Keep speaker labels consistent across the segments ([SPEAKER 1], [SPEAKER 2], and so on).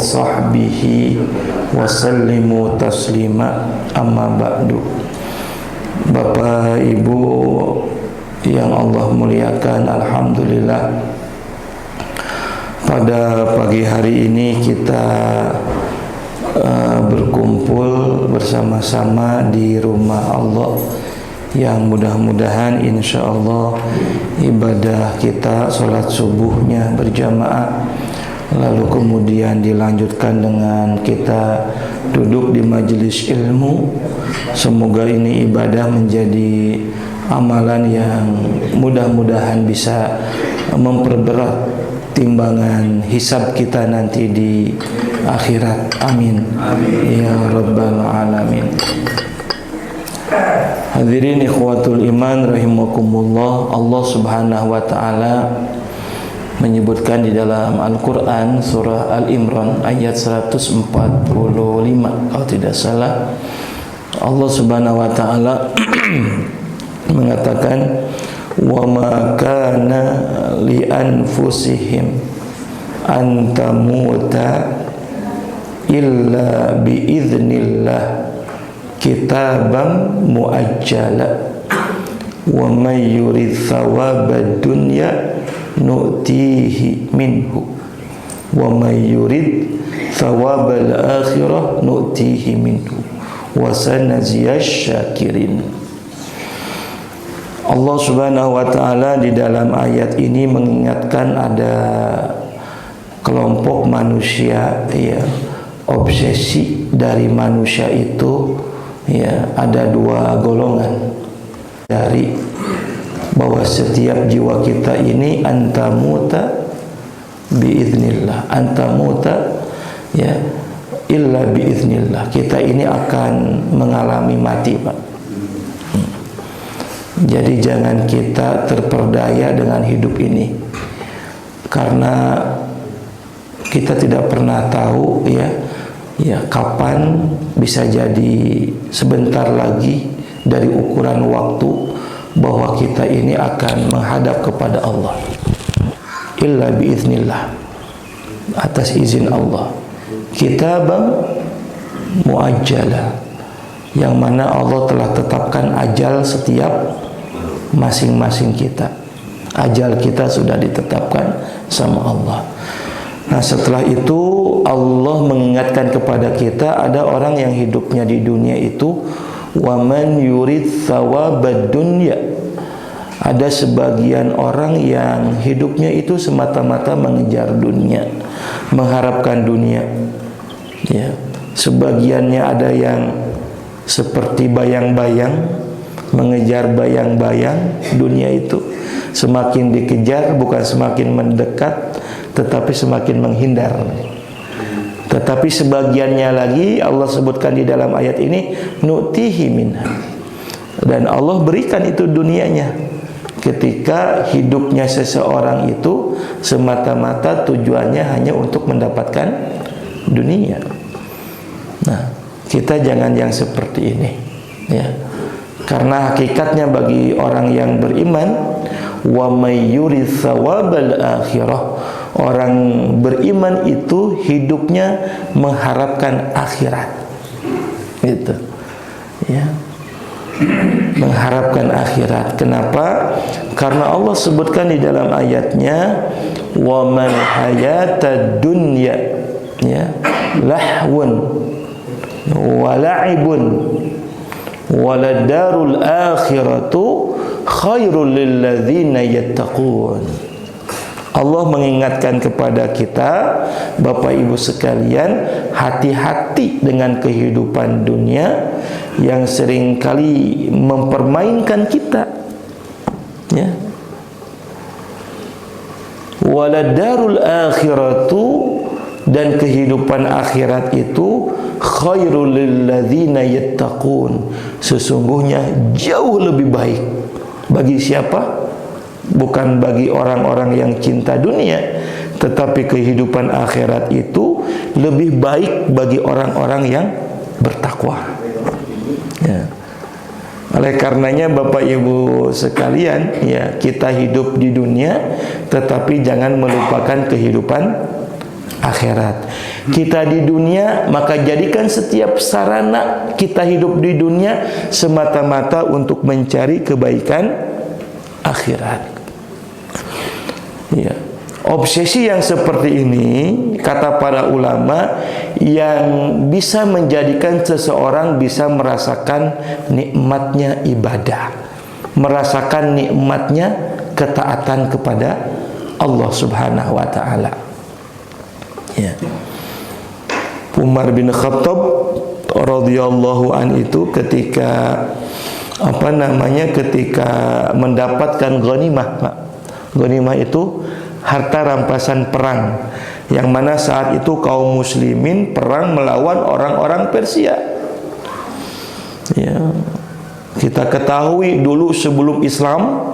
[SPEAKER 1] sahbihi wa sallimu taslima, amma ba'du. Bapak Ibu yang Allah muliakan, alhamdulillah pada pagi hari ini kita berkumpul bersama-sama di rumah Allah yang mudah-mudahan insya Allah ibadah kita sholat subuhnya berjamaah, lalu kemudian dilanjutkan dengan kita duduk di majelis ilmu. Semoga ini ibadah menjadi amalan yang mudah-mudahan bisa memperberat timbangan hisab kita nanti di akhirat. Amin, amin. Ya Rabbal Alamin. Hadirin ikhwatul iman rahimakumullah, Allah subhanahu wa ta'ala menyebutkan di dalam Al-Quran surah Al-Imran ayat 145 kalau tidak salah. Allah subhanahu wa ta'ala mengatakan, wa ma kana li anfusihim an tamuta illa bi idznillah kitaban muajjala wa may yurid thawabad dunya nu'tihi minhu wa may yurid thawabal akhirah nu'tihi minhu wa sanaziyasy syakirin. Allah subhanahu wa ta'ala di dalam ayat ini mengingatkan ada kelompok manusia, ya, obsesi dari manusia itu, ya, ada dua golongan, dari bahwa setiap jiwa kita ini antamuta biiznillah, antamuta, ya, illa biiznillah, kita ini akan mengalami mati, Pak. Jadi jangan kita terperdaya dengan hidup ini, karena kita tidak pernah tahu, ya kapan, bisa jadi sebentar lagi dari ukuran waktu bahwa kita ini akan menghadap kepada Allah. Illa biiznillah, atas izin Allah. Kitabam muajjala, yang mana Allah telah tetapkan ajal setiap masing-masing kita. Ajal kita sudah ditetapkan sama Allah. Nah, setelah itu Allah mengingatkan kepada kita, ada orang yang hidupnya di dunia itu wa man yurid thawabad dunya. Ada sebagian orang yang hidupnya itu semata-mata mengejar dunia, mengharapkan dunia. Ya, sebagiannya ada yang seperti bayang-bayang, mengejar bayang-bayang dunia itu. Semakin dikejar bukan semakin mendekat, tetapi semakin menghindar. Tetapi sebagiannya lagi Allah sebutkan di dalam ayat ini, nu'tihi minha, dan Allah berikan itu dunianya. Ketika hidupnya seseorang itu semata-mata tujuannya hanya untuk mendapatkan dunia. Nah, kita jangan yang seperti ini, ya. Karena hakikatnya bagi orang yang beriman, wa may yurid thawabal akhirah, orang beriman itu hidupnya mengharapkan akhirat, gitu, ya, mengharapkan akhirat. Kenapa? Karena Allah sebutkan di dalam ayatnya, wa mal hayatad dunya, ya, lahwun wa la'ibun waladarul akhiratu khairul lilladzina yattaqun. Allah mengingatkan kepada kita, Bapak Ibu sekalian, hati-hati dengan kehidupan dunia yang seringkali mempermainkan kita, ya. Waladarul akhiratu, dan kehidupan akhirat itu khairul lilladzina yattaqun, sesungguhnya jauh lebih baik bagi siapa? Bukan bagi orang-orang yang cinta dunia, tetapi kehidupan akhirat itu lebih baik bagi orang-orang yang bertakwa, ya. Oleh karenanya Bapak Ibu sekalian, ya, kita hidup di dunia tetapi jangan melupakan kehidupan akhirat. Kita di dunia, maka jadikan setiap sarana kita hidup di dunia semata-mata untuk mencari kebaikan akhirat. Ya. Obsesi yang seperti ini, kata para ulama, yang bisa menjadikan seseorang bisa merasakan nikmatnya ibadah, merasakan nikmatnya ketaatan kepada Allah Subhanahu wa taala. Ya. Umar bin Khattab radhiyallahu an itu ketika ketika mendapatkan ghanimah, Pak. Ghanimah itu harta rampasan perang, yang mana saat itu kaum muslimin perang melawan orang-orang Persia. Ya. Kita ketahui dulu sebelum Islam,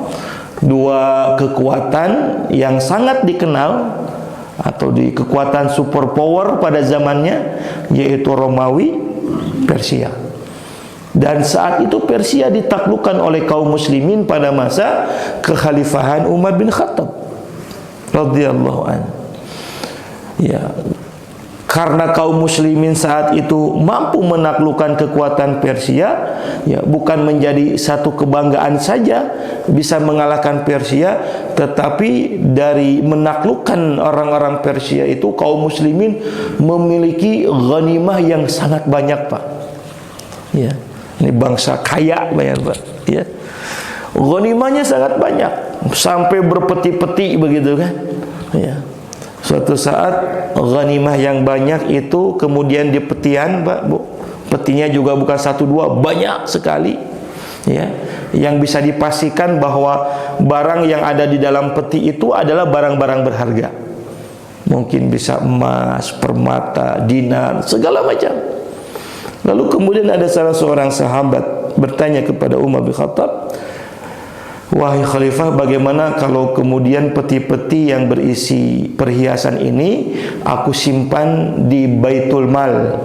[SPEAKER 1] dua kekuatan yang sangat dikenal atau di kekuatan superpower pada zamannya, yaitu Romawi, Persia. Dan saat itu Persia ditaklukkan oleh kaum muslimin pada masa kekhalifahan Umar bin Khattab radhiyallahu anhu. Ya, karena kaum muslimin saat itu mampu menaklukkan kekuatan Persia, ya, bukan menjadi satu kebanggaan saja bisa mengalahkan Persia, tetapi dari menaklukkan orang-orang Persia itu kaum muslimin memiliki ghanimah yang sangat banyak, Pak. Ya, ini bangsa kaya, Pak. Ya, ghanimahnya sangat banyak sampai berpeti-peti begitu kan. Ya. Suatu saat ghanimah yang banyak itu kemudian di petian, Pak, Bu. Petinya juga bukan satu dua, banyak sekali. Ya, yang bisa dipastikan bahwa barang yang ada di dalam peti itu adalah barang-barang berharga. Mungkin bisa emas, permata, dinar, segala macam. Lalu kemudian ada salah seorang sahabat bertanya kepada Umar bin Khattab, "Wahai Khalifah, bagaimana kalau kemudian peti-peti yang berisi perhiasan ini aku simpan di Baitul Mal?"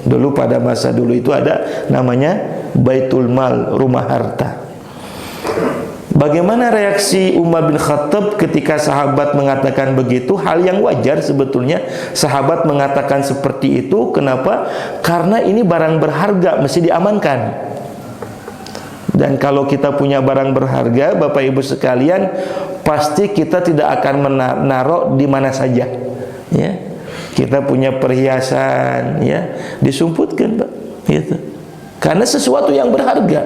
[SPEAKER 1] Dulu pada masa dulu itu ada namanya Baitul Mal, rumah harta. Bagaimana reaksi Umar bin Khattab ketika sahabat mengatakan begitu? Hal yang wajar sebetulnya sahabat mengatakan seperti itu. Kenapa? Karena ini barang berharga, mesti diamankan. Dan kalau kita punya barang berharga, Bapak Ibu sekalian, pasti kita tidak akan menaruh di mana saja. Ya, kita punya perhiasan, ya, disumputkan, Pak. Gitu. Karena sesuatu yang berharga.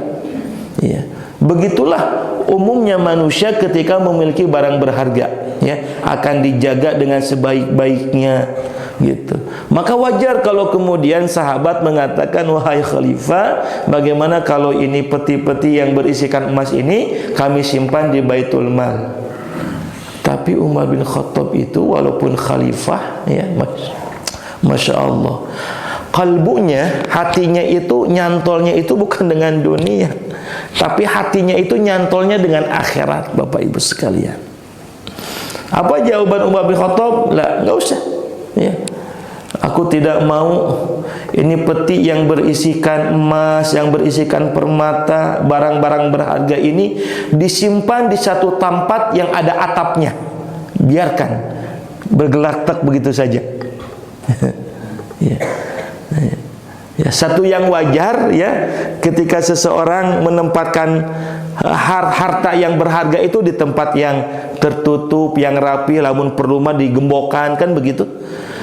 [SPEAKER 1] Ya, begitulah umumnya manusia ketika memiliki barang berharga, ya, akan dijaga dengan sebaik-baiknya. Gitu. Maka wajar kalau kemudian sahabat mengatakan, "Wahai Khalifah, bagaimana kalau ini peti-peti yang berisikan emas ini kami simpan di Baitul Mal?" Tapi Umar bin Khattab itu walaupun khalifah, ya, Masya Allah, kalbunya, hatinya itu nyantolnya itu bukan dengan dunia, tapi hatinya itu nyantolnya dengan akhirat, Bapak Ibu sekalian. Apa jawaban Umar bin Khattab? Lah, nggak usah. Ya. Aku tidak mau ini peti yang berisikan emas, yang berisikan permata, barang-barang berharga ini disimpan di satu tempat yang ada atapnya. Biarkan bergelatak begitu saja. Ya. Ya, satu yang wajar, ya, ketika seseorang menempatkan harta yang berharga itu di tempat yang tertutup, yang rapi, lamun perlu mah digembokkan, kan begitu.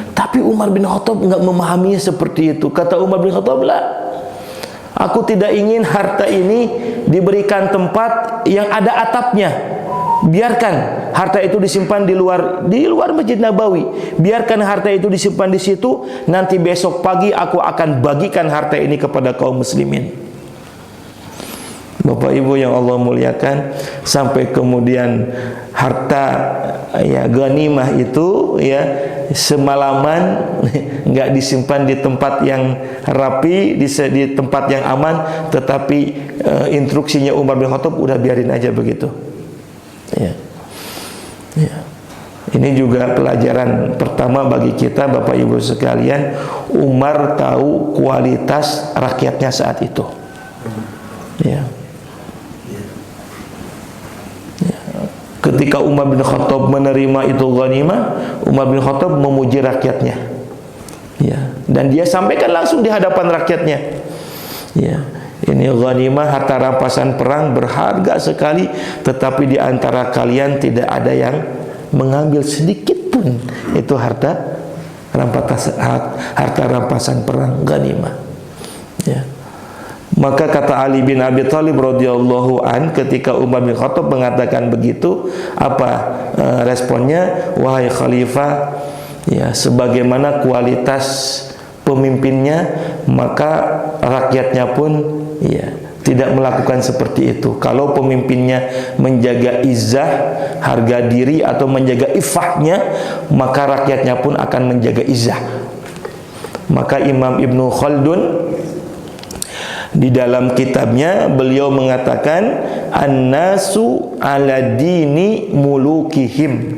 [SPEAKER 1] Tapi Umar bin Khattab enggak memahaminya seperti itu. Kata Umar bin Khattab, "Lah, aku tidak ingin harta ini diberikan tempat yang ada atapnya. Biarkan harta itu disimpan di luar Masjid Nabawi. Biarkan harta itu disimpan di situ. Nanti besok pagi aku akan bagikan harta ini kepada kaum muslimin." Bapak Ibu yang Allah muliakan, sampai kemudian harta, ya, ghanimah itu, ya, semalaman nggak disimpan di tempat yang rapi, di tempat yang aman, tetapi instruksinya Umar bin Khattab udah biarin aja begitu. Ya. Ya. Ini juga pelajaran pertama bagi kita, Bapak Ibu sekalian. Umar tahu kualitas rakyatnya saat itu. Ya. Ketika ketika Umar bin Khattab menerima itu ghanimah, Umar bin Khattab memuji rakyatnya. Ya, dan dia sampaikan langsung di hadapan rakyatnya. Ya, ini ghanimah, harta rampasan perang berharga sekali, tetapi di antara kalian tidak ada yang mengambil sedikit pun itu harta rampasan perang ghanimah. Ya. Maka kata Ali bin Abi Thalib radhiyallahu an, ketika Umar bin Khattab mengatakan begitu, apa responnya? Wahai khalifah, ya, sebagaimana kualitas pemimpinnya, maka rakyatnya pun ya tidak melakukan seperti itu. Kalau pemimpinnya menjaga izzah, harga diri, atau menjaga ifahnya, maka rakyatnya pun akan menjaga izzah. Maka Imam Ibnu Khaldun di dalam kitabnya beliau mengatakan, an-nasu ala dini mulukihim.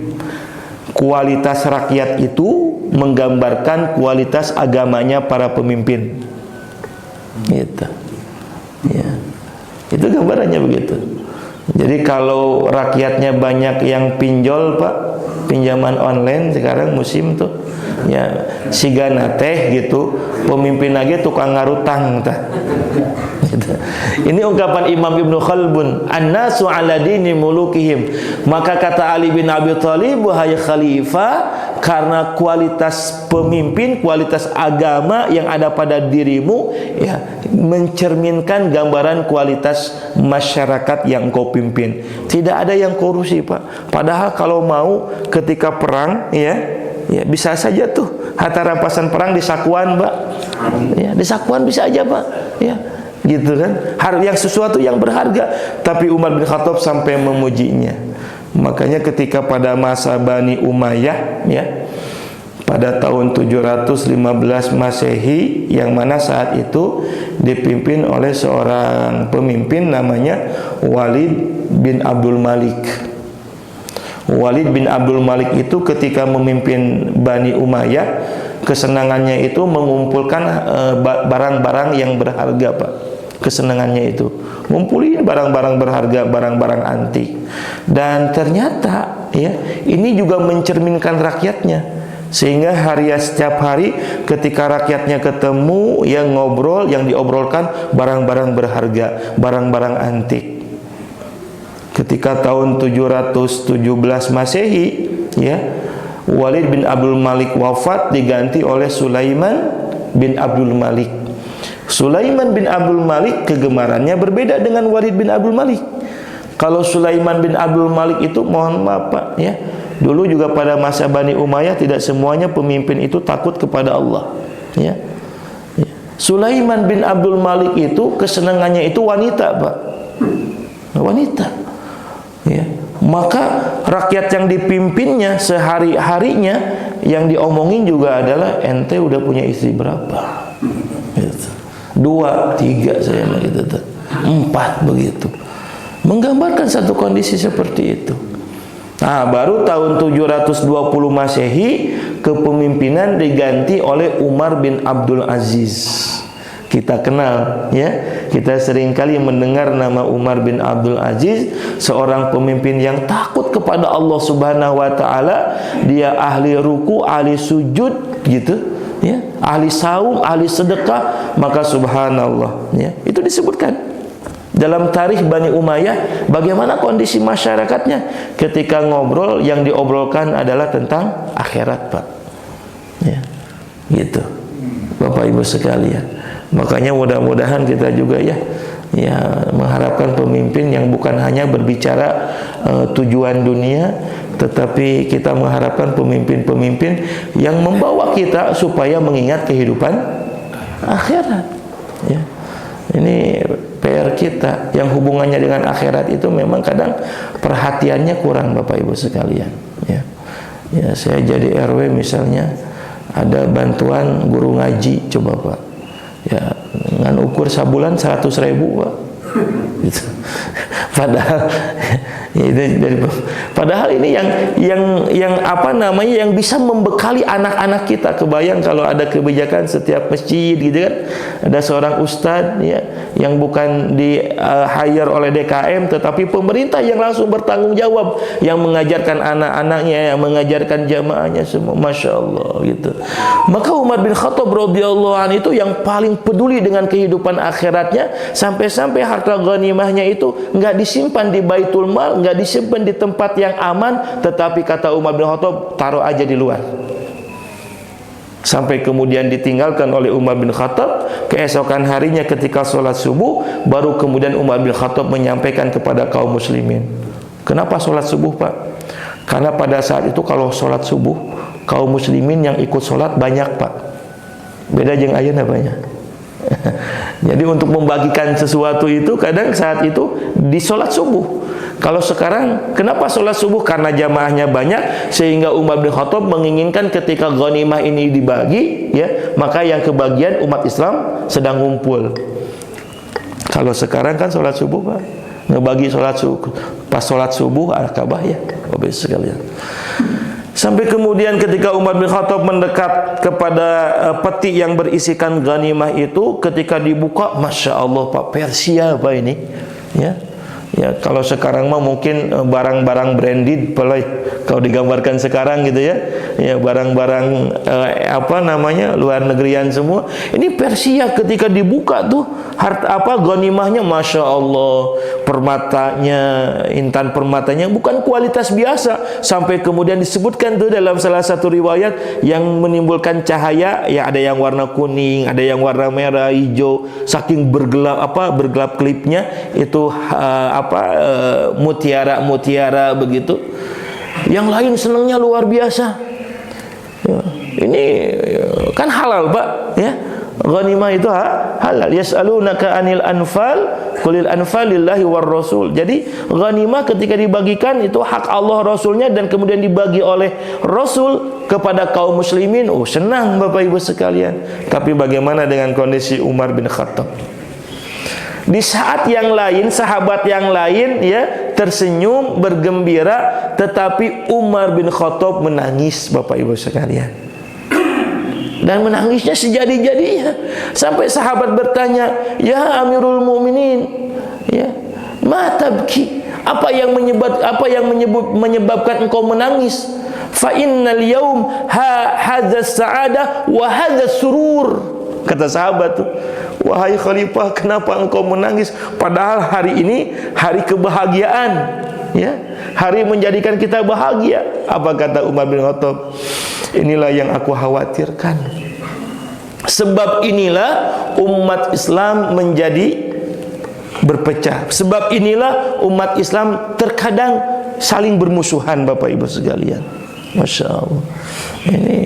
[SPEAKER 1] Kualitas rakyat itu menggambarkan kualitas agamanya para pemimpin. Gitu. Ya. Itu gambarannya begitu. Jadi kalau rakyatnya banyak yang pinjol, Pak, pinjaman online sekarang musim tuh, ya, sigana teh gitu, pemimpin lagi tukang ngarutang tah. Gitu. Ini ungkapan Imam Ibnu Khaldun, an-nasu ala dini mulukihim. Maka kata Ali bin Abi Thalib, wahai khalifah, karena kualitas pemimpin, kualitas agama yang ada pada dirimu, ya, mencerminkan gambaran kualitas masyarakat yang kau pimpin. Tidak ada yang korupsi, Pak. Padahal kalau mau ketika perang, ya bisa saja tuh harta rampasan perang di sakuan, Pak. Ya, di sakuan bisa aja, Pak. Ya, gitu kan. Yang sesuatu yang berharga. Tapi Umar bin Khattab sampai memujinya. Makanya ketika pada masa Bani Umayyah, ya, pada tahun 715 Masehi, yang mana saat itu dipimpin oleh seorang pemimpin namanya Walid bin Abdul Malik. Walid bin Abdul Malik itu ketika memimpin Bani Umayyah, kesenangannya itu mengumpulkan barang-barang yang berharga, Pak. Kesenangannya itu ngumpulin barang-barang berharga, barang-barang antik. Dan ternyata, ya, ini juga mencerminkan rakyatnya. Sehingga setiap hari ketika rakyatnya ketemu, yang ngobrol, yang diobrolkan barang-barang berharga, barang-barang antik. Ketika tahun 717 Masehi, ya, Walid bin Abdul Malik wafat, diganti oleh Sulaiman bin Abdul Malik. Sulaiman bin Abdul Malik kegemarannya berbeda dengan Walid bin Abdul Malik. Kalau Sulaiman bin Abdul Malik itu, mohon maaf, Pak, ya, dulu juga pada masa Bani Umayyah tidak semuanya pemimpin itu takut kepada Allah. Ya. Sulaiman bin Abdul Malik itu kesenangannya itu wanita, Pak. Wanita. Ya. Maka rakyat yang dipimpinnya sehari-harinya yang diomongin juga adalah, ente udah punya istri berapa? Gitu. 2, 3 saya begitu, 4 begitu. Menggambarkan satu kondisi seperti itu. Nah, baru tahun 720 Masehi kepemimpinan diganti oleh Umar bin Abdul Aziz. Kita kenal, ya. Kita seringkali mendengar nama Umar bin Abdul Aziz, seorang pemimpin yang takut kepada Allah Subhanahu wa taala. Dia ahli ruku, ahli sujud, gitu, ya. Ahli saum, ahli sedekah. Maka subhanallah, ya. Itu disebutkan dalam tarikh Bani Umayyah bagaimana kondisi masyarakatnya ketika ngobrol, yang diobrolkan adalah tentang akhirat, Pak. Ya. Gitu. Bapak Ibu sekalian. Makanya mudah-mudahan kita juga, ya, mengharapkan pemimpin yang bukan hanya berbicara tujuan dunia, tetapi kita mengharapkan pemimpin-pemimpin yang membawa kita supaya mengingat kehidupan akhirat. Ya. Ini PR kita yang hubungannya dengan akhirat itu memang kadang perhatiannya kurang, Bapak Ibu sekalian. Ya, ya, saya jadi RW misalnya ada bantuan guru ngaji, coba, Pak. Ya, dengan ukur sabulan 100.000, Pak. Gitu. Padahal padahal ini yang apa namanya, yang bisa membekali anak-anak kita. Kebayang kalau ada kebijakan setiap masjid, gitu kan, ada seorang ustadz, ya, yang bukan di hire oleh DKM, tetapi pemerintah yang langsung bertanggung jawab, yang mengajarkan anak-anaknya, yang mengajarkan jamaahnya semua, masya Allah gitu. Maka Umar bin Khattab radhiyallahu anhu itu yang paling peduli dengan kehidupan akhiratnya, sampai-sampai harta ghanimahnya itu nggak disimpan di Baitul Mal, nggak disimpan di tempat yang aman, tetapi kata Umar bin Khattab, taruh aja di luar. Sampai kemudian ditinggalkan oleh Umar bin Khattab. Keesokan harinya ketika sholat subuh, baru kemudian Umar bin Khattab menyampaikan kepada kaum muslimin. Kenapa sholat subuh, Pak? Karena pada saat itu kalau sholat subuh, kaum muslimin yang ikut sholat banyak, Pak. Beda jeung ayeuna banyak. Jadi untuk membagikan sesuatu itu kadang saat itu di sholat subuh. Kalau sekarang, kenapa sholat subuh? Karena jamaahnya banyak, sehingga Umar bin Khattab menginginkan ketika ghanimah ini dibagi, ya, maka yang kebagian umat Islam sedang ngumpul. Kalau sekarang kan sholat subuh, Pak, ngebagi sholat subuh, pas sholat subuh akabah, ya, Bapak sekalian. Sampai kemudian ketika Umar bin Khattab mendekat kepada peti yang berisikan ghanimah itu, ketika dibuka, masya Allah, Pak, Persia apa ini, ya. Ya, kalau sekarang mah mungkin barang-barang branded, kalau digambarkan sekarang gitu ya. Ya, barang-barang apa namanya, luar negerian semua. Ini Persia, ketika dibuka tuh harta ghanimahnya, masya Allah, permatanya, intan permatanya bukan kualitas biasa. Sampai kemudian disebutkan tuh dalam salah satu riwayat yang menimbulkan cahaya, ya, ada yang warna kuning, ada yang warna merah, hijau, saking bergelap klipnya itu mutiara begitu. Yang lain senangnya luar biasa. Ya, ini kan halal, Pak, ya. Ghanimah itu halal. Yas'alunaka 'anil anfal, qulil anfal lillahi war rasul. Jadi ghanimah ketika dibagikan itu hak Allah, Rasulnya, dan kemudian dibagi oleh Rasul kepada kaum muslimin. Oh, senang Bapak Ibu sekalian. Tapi bagaimana dengan kondisi Umar bin Khattab? Di saat yang lain, sahabat yang lain, ya, tersenyum, bergembira, tetapi Umar bin Khattab menangis, Bapak Ibu sekalian. Dan menangisnya sejadi-jadinya. Sampai sahabat bertanya, "Ya Amirul Mukminin, ya, ma tabki? Apa yang menyebabkan engkau menangis? Fa innal yaum hadza sa'adah wa hadza surur." Kata sahabat tuh, "Wahai khalifah, kenapa engkau menangis? Padahal hari ini hari kebahagiaan, ya, hari menjadikan kita bahagia." Apa kata Umar bin Khattab? "Inilah yang aku khawatirkan. Sebab inilah umat Islam menjadi berpecah. Sebab inilah umat Islam terkadang saling bermusuhan, Bapak Ibu sekalian." Masya Allah. Ini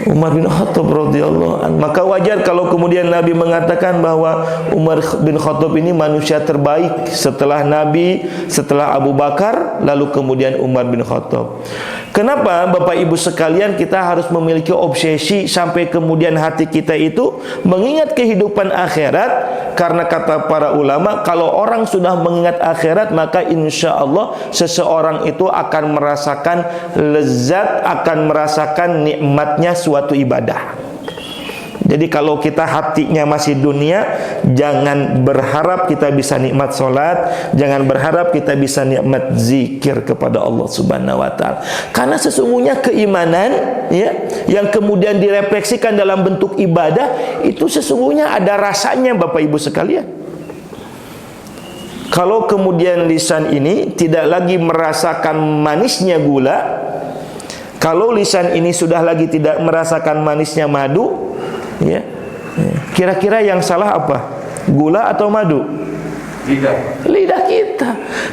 [SPEAKER 1] Umar bin Khattab radhiyallahu anhu. Maka wajar kalau kemudian Nabi mengatakan bahwa Umar bin Khattab ini manusia terbaik setelah Nabi, setelah Abu Bakar, lalu kemudian Umar bin Khattab. Kenapa Bapak Ibu sekalian kita harus memiliki obsesi sampai kemudian hati kita itu mengingat kehidupan akhirat? Karena kata para ulama, kalau orang sudah mengingat akhirat, maka insya Allah seseorang itu akan merasakan lezat, akan merasakan nikmatnya suatu ibadah. Jadi kalau kita hatinya masih dunia, jangan berharap kita bisa nikmat sholat, jangan berharap kita bisa nikmat zikir kepada Allah Subhanahu wa Ta'ala. Karena sesungguhnya keimanan, ya, yang kemudian direfleksikan dalam bentuk ibadah, itu sesungguhnya ada rasanya, Bapak Ibu sekalian. Kalau kemudian lisan ini tidak lagi merasakan manisnya gula, kalau lisan ini sudah lagi tidak merasakan manisnya madu, ya, kira-kira yang salah apa? Gula atau madu? Lidah kita.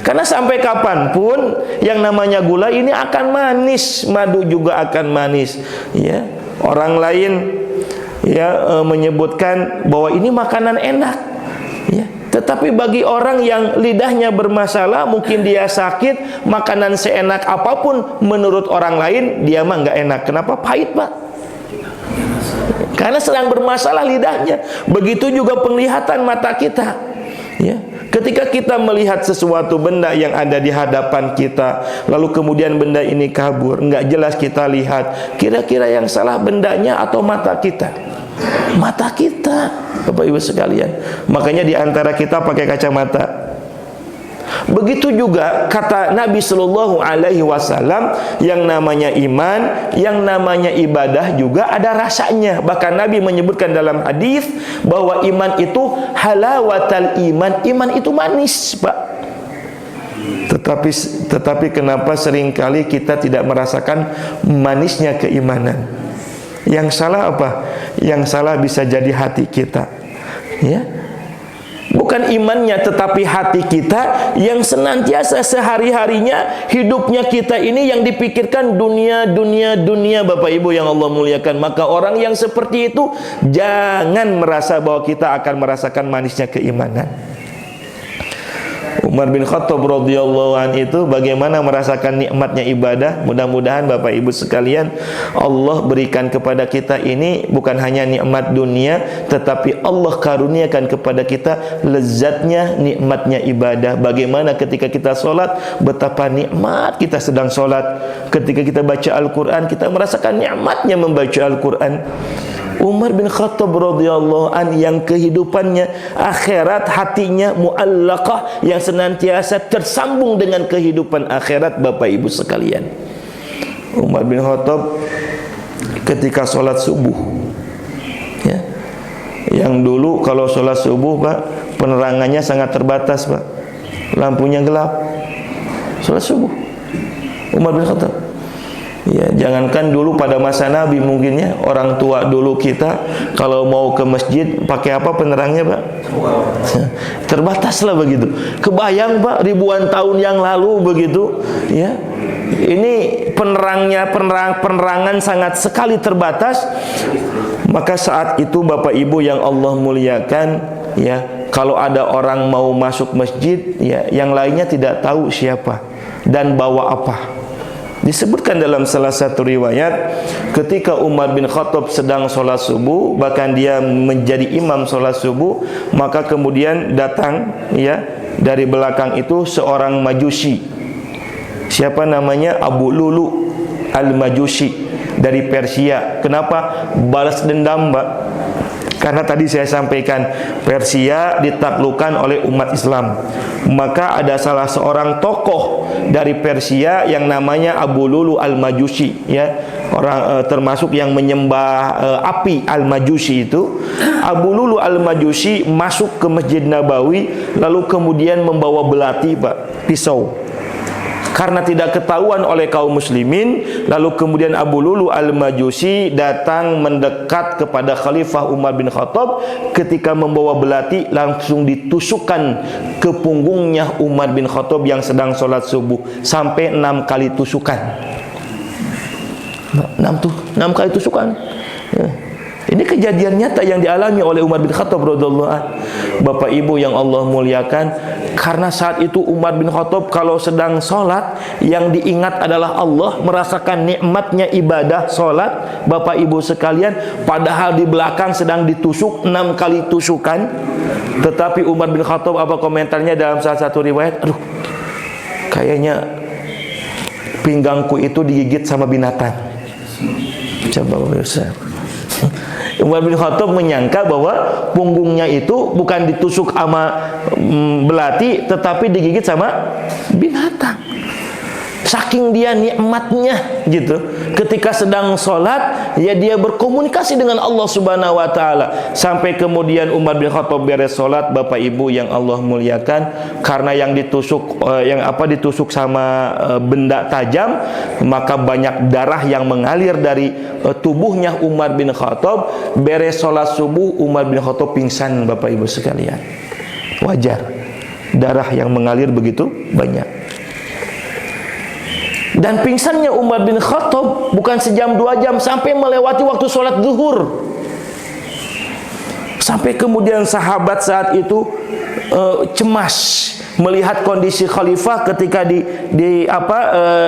[SPEAKER 1] Karena sampai kapanpun yang namanya gula ini akan manis, madu juga akan manis, ya. Orang lain, ya, menyebutkan bahwa ini makanan enak, ya. Tetapi bagi orang yang lidahnya bermasalah, mungkin dia sakit, makanan seenak apapun menurut orang lain dia mah nggak enak. Kenapa? Pahit, Pak. Karena sedang bermasalah lidahnya. Begitu juga penglihatan mata kita, ya. Ketika kita melihat sesuatu benda yang ada di hadapan kita, lalu kemudian benda ini kabur, nggak jelas kita lihat, kira-kira yang salah bendanya atau mata kita? Mata kita, Bapak Ibu sekalian. Makanya di antara kita pakai kacamata. Begitu juga kata Nabi Shallallahu Alaihi Wasallam, yang namanya iman, yang namanya ibadah juga ada rasanya. Bahkan Nabi menyebutkan dalam hadis bahwa iman itu halawatal iman, iman itu manis, Pak. Tetapi kenapa seringkali kita tidak merasakan manisnya keimanan? Yang salah apa? Yang salah bisa jadi hati kita, ya. Bukan imannya, tetapi hati kita yang senantiasa sehari-harinya hidupnya kita ini yang dipikirkan dunia, Bapak Ibu yang Allah muliakan. Maka orang yang seperti itu jangan merasa bahwa kita akan merasakan manisnya keimanan. Umar bin Khattab radhiyallahu an itu bagaimana merasakan nikmatnya ibadah. Mudah-mudahan Bapak Ibu sekalian, Allah berikan kepada kita ini bukan hanya nikmat dunia, tetapi Allah karuniakan kepada kita lezatnya, nikmatnya ibadah. Bagaimana ketika kita sholat, betapa nikmat kita sedang sholat. Ketika kita baca Al-Quran, kita merasakan nikmatnya membaca Al-Quran. Umar bin Khattab radhiyallahu an yang kehidupannya akhirat, hatinya muallaqah, yang senantiasa tersambung dengan kehidupan akhirat, Bapak Ibu sekalian. Umar bin Khattab ketika sholat subuh, ya, yang dulu kalau sholat subuh, Pak, penerangannya sangat terbatas, Pak, lampunya gelap. Sholat subuh Umar bin Khattab, ya, jangankan dulu pada masa Nabi, mungkinnya orang tua dulu kita kalau mau ke masjid pakai apa penerangnya, Pak? Terbatas lah begitu. Kebayang, Pak, ribuan tahun yang lalu begitu, ya. Ini penerangan sangat sekali terbatas. Maka saat itu Bapak Ibu yang Allah muliakan, ya, kalau ada orang mau masuk masjid, ya, yang lainnya tidak tahu siapa dan bawa apa. Disebutkan dalam salah satu riwayat, ketika Umar bin Khattab sedang sholat subuh, bahkan dia menjadi imam sholat subuh, maka kemudian datang, ya, dari belakang itu seorang majusi. Siapa namanya? Abu Lulu al-Majusi dari Persia. Kenapa? Balas dendam, Mbak. Karena tadi saya sampaikan Persia ditaklukkan oleh umat Islam. Maka ada salah seorang tokoh dari Persia yang namanya Abu Lulu al-Majusi, ya, orang termasuk yang menyembah api al-Majusi itu. Abu Lulu al-Majusi masuk ke Masjid Nabawi, lalu kemudian membawa belati, Pak, pisau. Karena tidak ketahuan oleh kaum muslimin, lalu kemudian Abu Lulu al-Majusi datang mendekat kepada Khalifah Umar bin Khattab. Ketika membawa belati, langsung ditusukkan ke punggungnya Umar bin Khattab yang sedang sholat subuh, sampai 6 kali tusukan. 6 kali tusukan, ya. Ini kejadian nyata yang dialami oleh Umar bin Khattab radhiyallahu anhu. Bapak Ibu yang Allah muliakan, karena saat itu Umar bin Khattab kalau sedang sholat, yang diingat adalah Allah, merasakan nikmatnya ibadah sholat, Bapak Ibu sekalian. Padahal di belakang sedang ditusuk 6 kali tusukan. Tetapi Umar bin Khattab apa komentarnya dalam salah satu riwayat? Aduh, kayaknya pinggangku itu digigit sama binatang. Coba pemirsa, Umar bin Khattab menyangka bahwa punggungnya itu bukan ditusuk sama belati, tetapi digigit sama binatang. Saking dia nikmatnya gitu. Ketika sedang sholat, ya, dia berkomunikasi dengan Allah Subhanahu wa Ta'ala. Sampai kemudian Umar bin Khattab beres sholat, Bapak Ibu yang Allah muliakan, karena yang ditusuk ditusuk sama benda tajam, maka banyak darah yang mengalir dari tubuhnya Umar bin Khattab. Beres sholat subuh, Umar bin Khattab pingsan, Bapak Ibu sekalian. Wajar, darah yang mengalir begitu banyak. Dan pingsannya Umar bin Khattab bukan sejam 2 jam, sampai melewati waktu sholat zuhur. Sampai kemudian sahabat saat itu cemas melihat kondisi khalifah ketika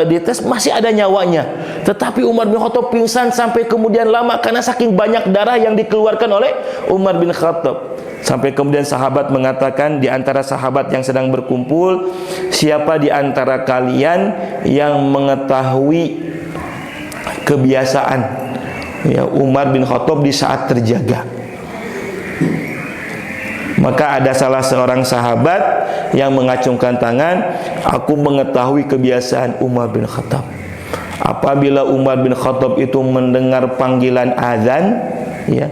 [SPEAKER 1] dites masih ada nyawanya. Tetapi Umar bin Khattab pingsan sampai kemudian lama karena saking banyak darah yang dikeluarkan oleh Umar bin Khattab. Sampai kemudian sahabat mengatakan, di antara sahabat yang sedang berkumpul, siapa di antara kalian yang mengetahui kebiasaan ya Umar bin Khattab di saat terjaga. Maka ada salah seorang sahabat yang mengacungkan tangan, aku mengetahui kebiasaan Umar bin Khattab. Apabila Umar bin Khattab itu mendengar panggilan azan, ya,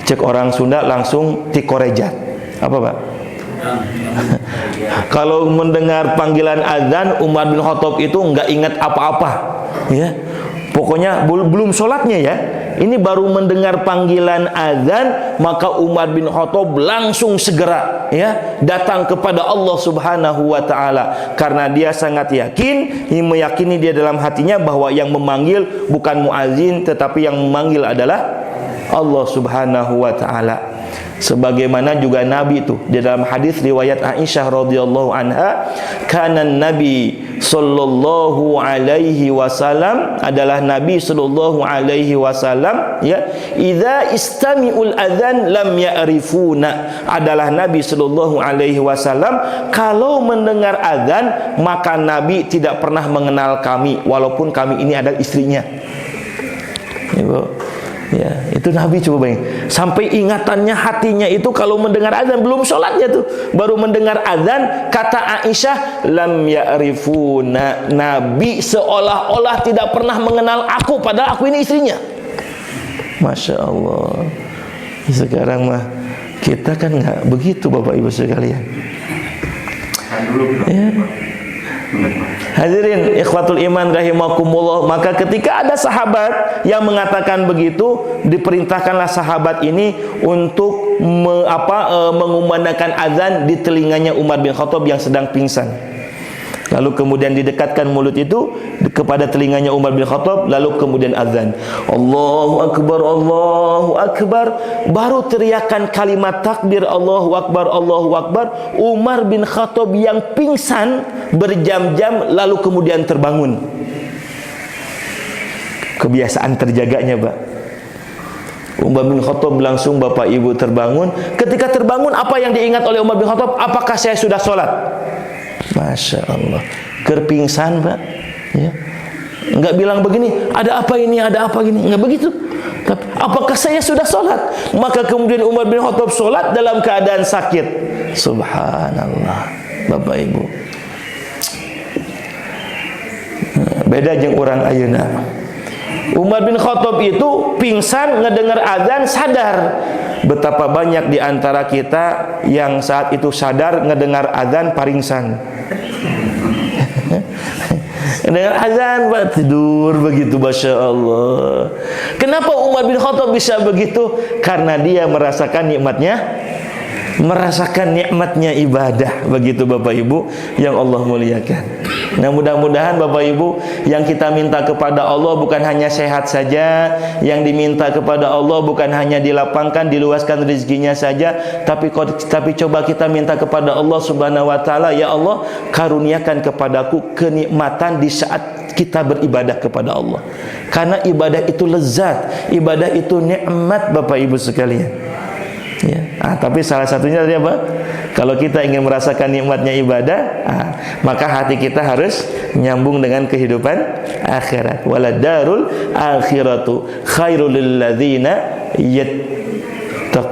[SPEAKER 1] cek orang Sunda langsung tikorejat. Apa Pak? Kalau mendengar panggilan azan, Umar bin Khattab itu nggak ingat apa-apa, ya. Pokoknya belum sholatnya ya. Ini baru mendengar panggilan azan, maka Umar bin Khattab langsung segera ya datang kepada Allah Subhanahu wa taala, karena dia sangat yakin, meyakini dia dalam hatinya bahwa yang memanggil bukan muazin tetapi yang memanggil adalah Allah Subhanahu wa taala. Sebagaimana juga Nabi itu di dalam hadis riwayat Aisyah radhiyallahu anha, kana Nabi sallallahu alaihi wasallam, adalah Nabi sallallahu alaihi wasallam ya, idza istami'ul adzan lam ya'rifuna, adalah Nabi sallallahu alaihi wasallam kalau mendengar azan maka Nabi tidak pernah mengenal kami walaupun kami ini adalah istrinya. Ibu, ya, itu Nabi, coba bayangin, sampai ingatannya hatinya itu kalau mendengar azan, belum sholatnya tuh, baru mendengar azan, kata Aisyah, lam ya'rifuna, Nabi seolah-olah tidak pernah mengenal aku, padahal aku ini istrinya. Masya Allah. Sekarang mah kita kan nggak begitu Bapak Ibu sekalian. Ya. Hadirin ikhwatul iman rahimakumullah, maka ketika ada sahabat yang mengatakan begitu, diperintahkanlah sahabat ini untuk mengumandangkan azan di telinganya Umar bin Khattab yang sedang pingsan. Lalu kemudian didekatkan mulut itu kepada telinganya Umar bin Khattab, lalu kemudian azan. Allahu Akbar, Allahu Akbar. Baru teriakan kalimat takbir Allahu Akbar, Allahu Akbar, Umar bin Khattab yang pingsan berjam-jam lalu kemudian terbangun. Kebiasaan terjaganya, Pak. Umar bin Khattab langsung Bapak Ibu terbangun. Ketika terbangun, apa yang diingat oleh Umar bin Khattab? Apakah saya sudah sholat? Masya Allah, kerpingsan Pak, ya. Enggak bilang begini, ada apa ini, ada apa gini, enggak begitu. Tapi apakah saya sudah sholat? Maka kemudian Umar bin Khattab sholat dalam keadaan sakit. Subhanallah, Bapak Ibu. Beda jeung orang ayeuna. Umar bin Khattab itu pingsan ngedengar azan sadar. Betapa banyak di antara kita yang saat itu sadar ngedengar azan paringsan. Dengan azan Pak tidur begitu, Masya Allah. Kenapa Umar bin Khattab bisa begitu? Karena dia merasakan nikmatnya ibadah, begitu Bapak Ibu yang Allah muliakan. Nah, mudah-mudahan Bapak Ibu yang kita minta kepada Allah bukan hanya sehat saja, yang diminta kepada Allah bukan hanya dilapangkan, diluaskan rezekinya saja, tapi coba kita minta kepada Allah Subhanahu wa taala, ya Allah, karuniakan kepadaku kenikmatan di saat kita beribadah kepada Allah. Karena ibadah itu lezat, ibadah itu nikmat Bapak Ibu sekalian. Ya. Tapi salah satunya tadi apa? Kalau kita ingin merasakan nikmatnya ibadah, maka hati kita harus nyambung dengan kehidupan akhirat. Waladarul akhiratu khairul lil ladzina yattaqun.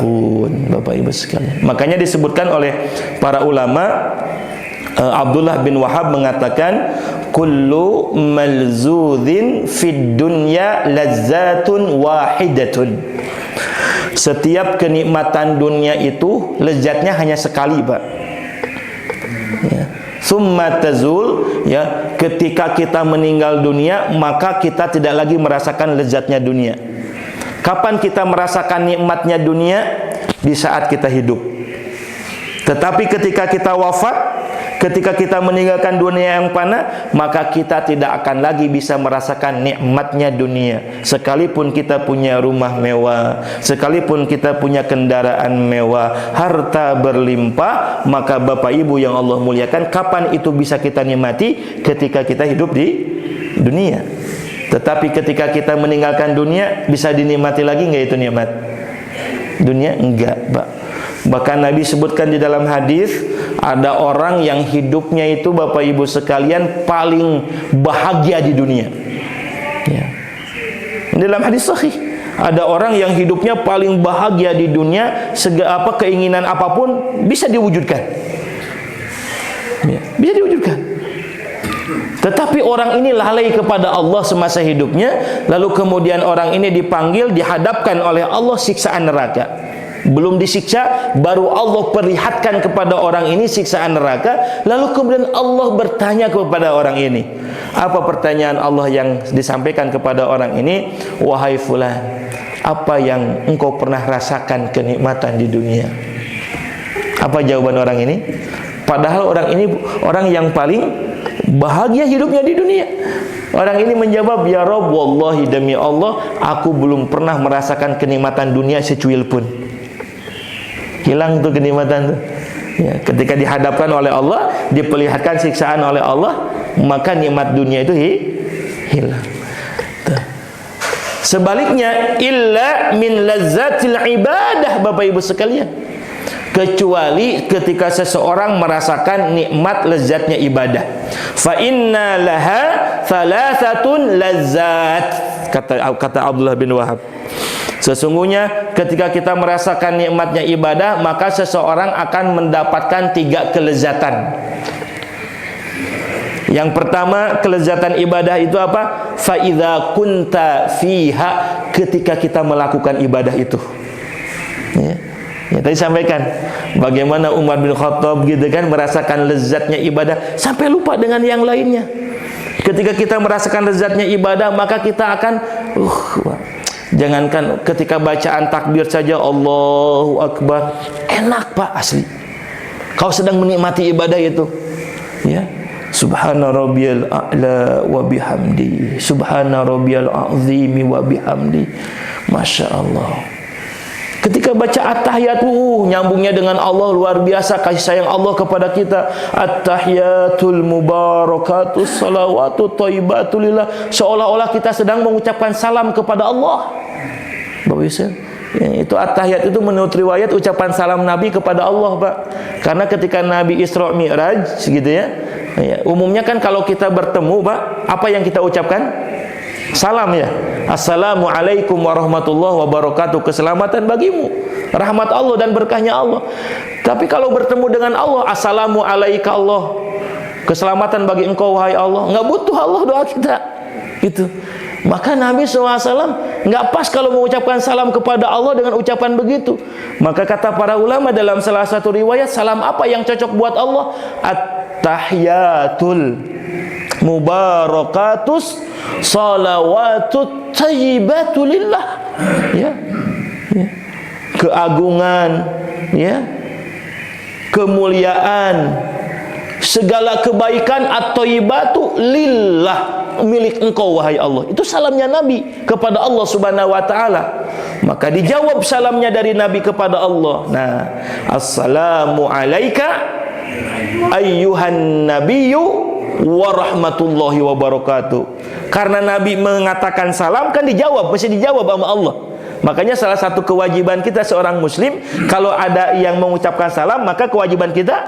[SPEAKER 1] Bapak Ibu sekalian. Makanya disebutkan oleh para ulama, Abdullah bin Wahab mengatakan, kullu malzudin fid dunya lazzatun wahidatun. Setiap kenikmatan dunia itu lezatnya hanya sekali, Pak. Ya. Summa tazul, ya, ketika kita meninggal dunia, maka kita tidak lagi merasakan lezatnya dunia. Kapan kita merasakan nikmatnya dunia? Di saat kita hidup. Tetapi ketika kita wafat, ketika kita meninggalkan dunia yang fana, maka kita tidak akan lagi bisa merasakan nikmatnya dunia. Sekalipun kita punya rumah mewah, sekalipun kita punya kendaraan mewah, harta berlimpah, maka Bapak Ibu yang Allah muliakan, kapan itu bisa kita nikmati? Ketika kita hidup di dunia. Tetapi ketika kita meninggalkan dunia, bisa dinikmati lagi enggak itu nikmat dunia? Enggak, Pak. Bahkan Nabi sebutkan di dalam hadis, ada orang yang hidupnya itu Bapak Ibu sekalian paling bahagia di dunia. Ya. Dalam hadis sahih, Ada orang yang hidupnya paling bahagia di dunia, keinginan apapun bisa diwujudkan. Ya, bisa diwujudkan. Tetapi orang ini lalai kepada Allah semasa hidupnya, lalu kemudian orang ini dipanggil, dihadapkan oleh Allah siksaan neraka. Belum disiksa, baru Allah perlihatkan kepada orang ini siksaan neraka. Lalu kemudian Allah bertanya kepada orang ini. Apa pertanyaan Allah yang disampaikan kepada orang ini? Wahai fulan, apa yang engkau pernah rasakan kenikmatan di dunia? Apa jawaban orang ini? Padahal orang ini orang yang paling bahagia hidupnya di dunia. Orang ini menjawab, ya Rabb, wallahi demi Allah, aku belum pernah merasakan kenikmatan dunia secuil pun. Hilang tuh kenikmatan tuh. Ya, ketika dihadapkan oleh Allah, diperlihatkan siksaan oleh Allah, maka nikmat dunia itu hilang. Tuh. Sebaliknya, illa min lazzatil ibadah, Bapak Ibu sekalian. Kecuali ketika seseorang merasakan nikmat lezatnya ibadah. Fa inna laha thalathatun lazzat, kata Abdullah bin Wahab. Sesungguhnya ketika kita merasakan nikmatnya ibadah, maka seseorang akan mendapatkan 3 kelezatan. Yang pertama, kelezatan ibadah itu apa? Fa idza kunta fiha, ketika kita melakukan ibadah itu. Ya, tadi sampaikan bagaimana Umar bin Khattab gitu kan merasakan lezatnya ibadah sampai lupa dengan yang lainnya. Ketika kita merasakan lezatnya ibadah, maka kita akan jangankan ketika bacaan takbir saja, Allahu Akbar, enak Pak, asli. Kau sedang menikmati ibadah itu. Ya. Subhana rabbiyal a'la wa bihamdi, subhana rabbiyal azimi wa bihamdi. Masya Allah. Ketika baca at-tahiyat, nyambungnya dengan Allah, luar biasa kasih sayang Allah kepada kita. At-tahiyatul mubarakatus salawatu thayyibatu lillah, seolah-olah kita sedang mengucapkan salam kepada Allah. Bapak Ibu, ya, itu at-tahiyat itu menurut riwayat ucapan salam Nabi kepada Allah, Pak. Karena ketika Nabi Isra Mi'raj gitu ya, umumnya kan kalau kita bertemu, Pak, apa yang kita ucapkan? Salam ya. Assalamualaikum warahmatullahi wabarakatuh. Keselamatan bagimu, rahmat Allah dan berkahnya Allah. Tapi kalau bertemu dengan Allah, assalamu alaika Allah, keselamatan bagi engkau wahai Allah. Nggak butuh Allah doa kita gitu. Maka Nabi SAW nggak pas kalau mengucapkan salam kepada Allah dengan ucapan begitu. Maka kata para ulama dalam salah satu riwayat, salam apa yang cocok buat Allah? At-tahiyatul mubarakatus salawatut thayyibatu lillah. Ya. Ya. Keagungan, ya. Kemuliaan, segala kebaikan at-thayyibatu lillah, milik engkau wahai Allah. Itu salamnya Nabi kepada Allah Subhanahu wa taala. Maka dijawab salamnya dari Nabi kepada Allah. Nah, assalamu alayka ayyuhan nabiyyu warahmatullahi wabarakatuh. Karena Nabi mengatakan salam, kan dijawab, mesti dijawab sama Allah. Makanya salah satu kewajiban kita seorang muslim, kalau ada yang mengucapkan salam, maka kewajiban kita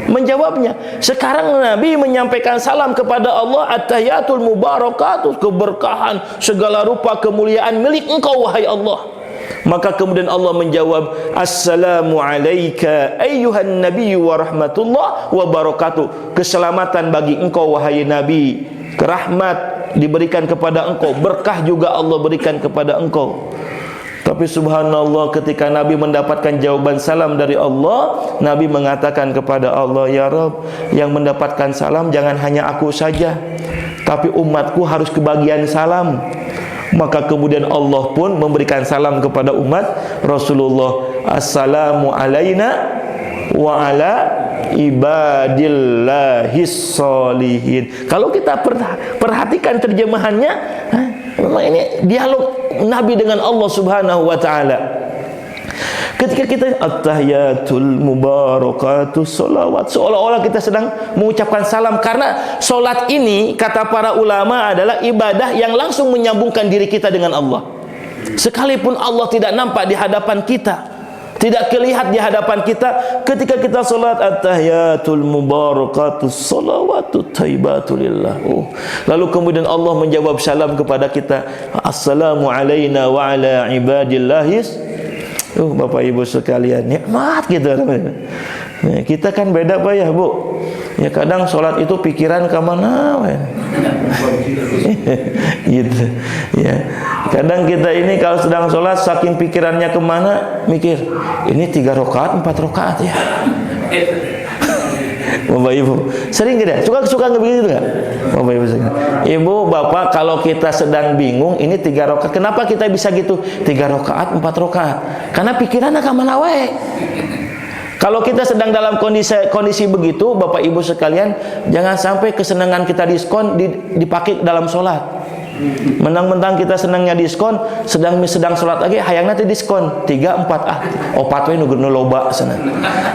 [SPEAKER 1] menjawabnya. Sekarang Nabi menyampaikan salam kepada Allah, at-tahiyatul mubarakatuh, keberkahan, segala rupa kemuliaan milik engkau wahai Allah. Maka kemudian Allah menjawab, assalamu alayka ayyuhan nabiyyu wa rahmatullah wa barakatuh. Keselamatan bagi engkau wahai Nabi, rahmat diberikan kepada engkau, berkah juga Allah berikan kepada engkau. Tapi subhanallah, ketika Nabi mendapatkan jawaban salam dari Allah, Nabi mengatakan kepada Allah, ya Rabb, yang mendapatkan salam jangan hanya aku saja, tapi umatku harus kebagian salam. Maka kemudian Allah pun memberikan salam kepada umat Rasulullah, assalamu alaina wa ala ibadillahis sholihin. Kalau kita perhatikan terjemahannya, memang ini dialog Nabi dengan Allah Subhanahu wa taala. Ketika kita at-tahiyatul mubarakatus sholawat, seolah-olah kita sedang mengucapkan salam. Karena solat ini, kata para ulama, adalah ibadah yang langsung menyambungkan diri kita dengan Allah. Sekalipun Allah tidak nampak di hadapan kita, tidak kelihatan di hadapan kita ketika kita salat at-tahiyatul mubarakatus salawatut thayyibatulillah. Lalu kemudian Allah menjawab salam kepada kita, assalamu alaina wa ala ibadillahis. Bapak Ibu sekalian, nikmat gitu. Kita kan beda Pak ya Bu. Ya kadang sholat itu pikiran ke mana gitu ya. Kadang kita ini kalau sedang sholat saking pikirannya kemana, mikir ini 3 rakaat 4 rakaat ya. Bapak Ibu sering tidak? Suka begitu nggak? Bapak Ibu sering. Ibu Bapak kalau kita sedang bingung ini 3 rakaat, kenapa kita bisa gitu? 3 rakaat 4 rakaat karena pikirannya ke mana wae. Kalau kita sedang dalam kondisi begitu, Bapak Ibu sekalian, jangan sampai kesenangan kita diskon dipakai dalam sholat. Mentang-mentang kita senangnya diskon, sedang sholat lagi, hayangnya teh diskon 3, 4, opat we nu loba sana.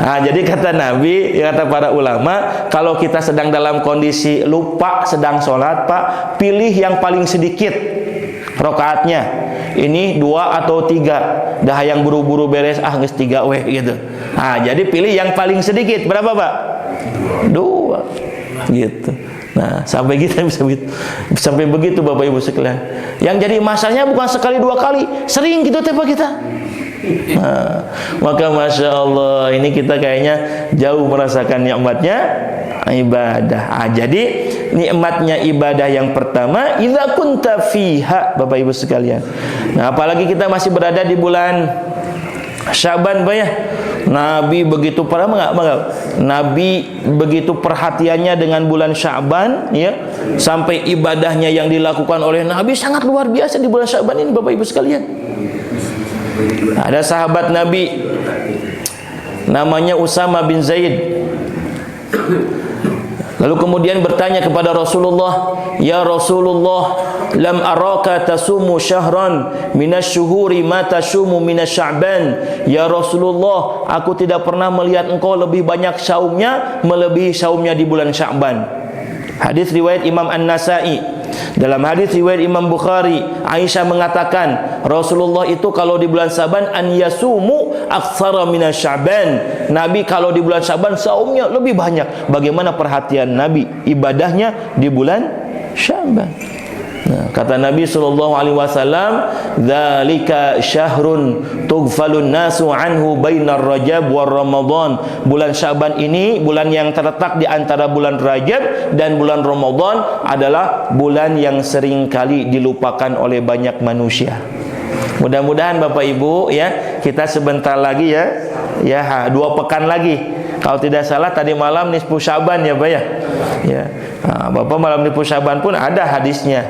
[SPEAKER 1] Nah, jadi kata Nabi, kata para ulama, kalau kita sedang dalam kondisi lupa sedang sholat, Pak, pilih yang paling sedikit rokaatnya. Ini 2 atau 3. Dah yang buru-buru beres, geus 3 weh gitu. Nah, jadi pilih yang paling sedikit. Berapa, Pak? 2. Gitu. Nah, sampai kita bisa sampai begitu Bapak Ibu sekalian. Yang jadi masalahnya bukan sekali 2 kali, sering gitu Pak kita. Nah, maka Masya Allah, ini kita kayaknya jauh merasakan nikmatnya ibadah. Jadi nikmatnya ibadah yang pertama, idza kunta fiha, Bapak Ibu sekalian. Nah, apalagi kita masih berada di bulan Syaban, Pak ya. Nabi begitu Nabi begitu perhatiannya dengan bulan Syaban ya, sampai ibadahnya yang dilakukan oleh Nabi sangat luar biasa di bulan Syaban ini Bapak Ibu sekalian. Ada sahabat Nabi namanya Usama bin Zaid. Lalu kemudian bertanya kepada Rasulullah, "Ya Rasulullah, lam araka tasumu syahran minasyuhuri ma tasumu minasya'ban." Ya Rasulullah, aku tidak pernah melihat engkau lebih banyak saumnya melebihi saumnya di bulan Sya'ban. Hadis riwayat Imam An-Nasa'i. Dalam hadis riwayat Imam Bukhari, Aisyah mengatakan, Rasulullah itu kalau di bulan Syaban an yasumu aktsara minasya'ban. Nabi kalau di bulan Syaban saumnya lebih banyak. Bagaimana perhatian Nabi ibadahnya di bulan Syaban? Nah, kata Nabi sallallahu alaihi wasallam, "Dzalika syahrun tughfalun nasu anhu bainar Rajab war Ramadan." Bulan Syaban ini bulan yang terletak di antara bulan Rajab dan bulan Ramadan adalah bulan yang sering kali dilupakan oleh banyak manusia. Mudah-mudahan Bapak Ibu ya, kita sebentar lagi ya 2 pekan lagi. Kalau tidak salah tadi malam nisfu Syaban ya Pak ya. Ya. Nah, Bapak malam nisfu Syaban pun ada hadisnya.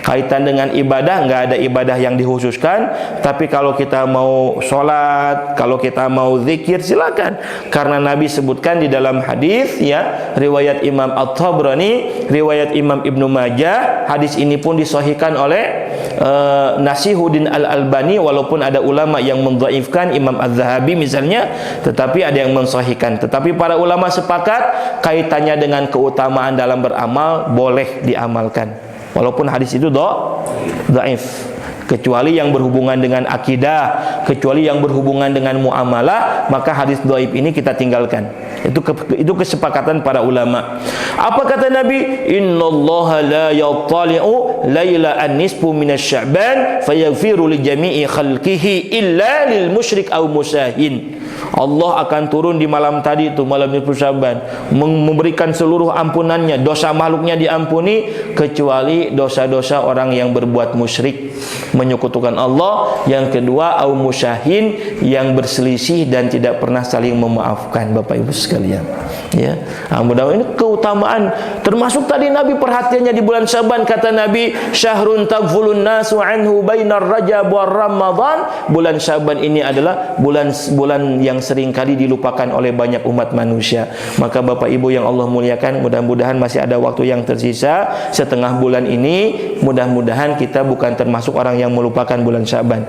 [SPEAKER 1] Kaitan dengan ibadah, nggak ada ibadah yang dikhususkan, tapi kalau kita mau sholat, kalau kita mau zikir silakan. Karena Nabi sebutkan di dalam hadis ya, riwayat Imam At-Tabrani, riwayat Imam Ibnu Majah, hadis ini pun disahihkan oleh Nasihuddin Al-Albani, walaupun ada ulama yang mendhaifkan, Imam Az-Zahabi misalnya, tetapi ada yang mensahihkan. Tetapi para ulama sepakat kaitannya dengan keutamaan dalam beramal boleh diamalkan, walaupun hadis itu dhaif. Kecuali yang berhubungan dengan akidah, kecuali yang berhubungan dengan muamalah, maka hadis dhaif ini kita tinggalkan. Itu kesepakatan para ulama. Apa kata Nabi? Innallaha la yattali'u laila an-nisfu minasya'ban fayaghfiru li jami'i khalqihi illa lil musyrik aw musahin. Allah akan turun di malam tadi itu, malam nisfu Syaban, memberikan seluruh ampunannya, dosa makhluknya diampuni kecuali dosa-dosa orang yang berbuat musyrik, menyekutukan Allah. Yang kedua, au musyahin, yang berselisih dan tidak pernah saling memaafkan. Bapak Ibu sekalian ya, mudah-mudahan ini keutamaan. Termasuk tadi Nabi perhatiannya di bulan Syaban, kata Nabi, syahrun taghfulun nasu anhu bainar Rajab war Ramadan. Bulan Syaban ini adalah bulan yang sering kali dilupakan oleh banyak umat manusia. Maka Bapak Ibu yang Allah muliakan, mudah-mudahan masih ada waktu yang tersisa setengah bulan ini, mudah-mudahan kita bukan termasuk orang yang melupakan bulan Syaban.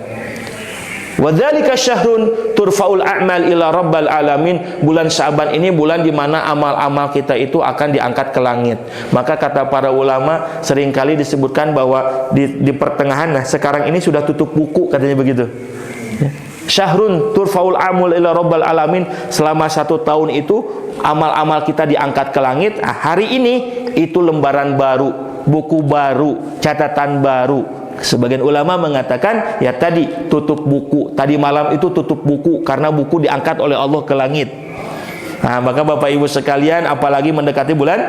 [SPEAKER 1] Wadzalika syahrun turfaul a'mal ila rabbil alamin. Bulan Syaban ini bulan di mana amal-amal kita itu akan diangkat ke langit. Maka kata para ulama, seringkali disebutkan bahwa di pertengahan, nah sekarang ini sudah tutup buku katanya begitu. Ya. syahrun turfaul amul ila rabbal alamin, selama 1 tahun itu amal-amal kita diangkat ke langit. Hari ini itu lembaran baru, buku baru, catatan baru. Sebagian ulama mengatakan ya tadi tutup buku, tadi malam itu tutup buku karena buku diangkat oleh Allah ke langit. Nah, maka Bapak Ibu sekalian, apalagi mendekati bulan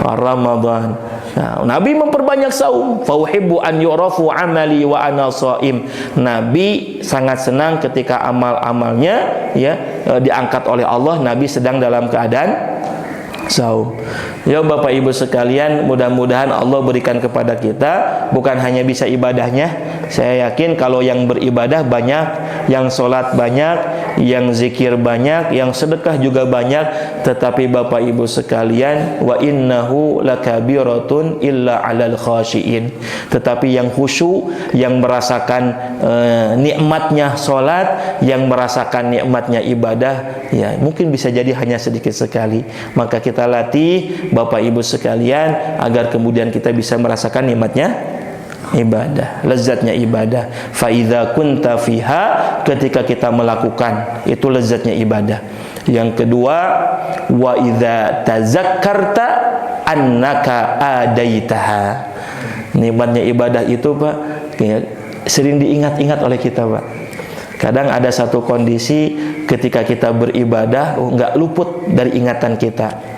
[SPEAKER 1] Ramadan. Nah, Nabi memperbanyak saum. Fauhibbu an yu'rafu amali wa ana shaim. Nabi sangat senang ketika amal-amalnya ya diangkat oleh Allah. Nabi sedang dalam keadaan saum. Ya Bapak Ibu sekalian, mudah-mudahan Allah berikan kepada kita bukan hanya bisa ibadahnya. Saya yakin kalau yang beribadah banyak, yang sholat banyak, yang zikir banyak, yang sedekah juga banyak, tetapi Bapak Ibu sekalian, wa innahu lakabiratun illa 'alal khashiin. Tetapi yang khusyuk, yang merasakan nikmatnya sholat, yang merasakan nikmatnya ibadah, ya mungkin bisa jadi hanya sedikit sekali. Maka kita latih Bapak Ibu sekalian agar kemudian kita bisa merasakan nikmatnya ibadah, lezatnya ibadah. Fa idza kunta fiha, ketika kita melakukan itu lezatnya ibadah. Yang kedua, wa idza tazakkarta annaka adaitaha. Nikmatnya ibadah itu Pak ya, sering diingat-ingat oleh kita Pak. Kadang ada satu kondisi ketika kita beribadah nggak luput dari ingatan kita.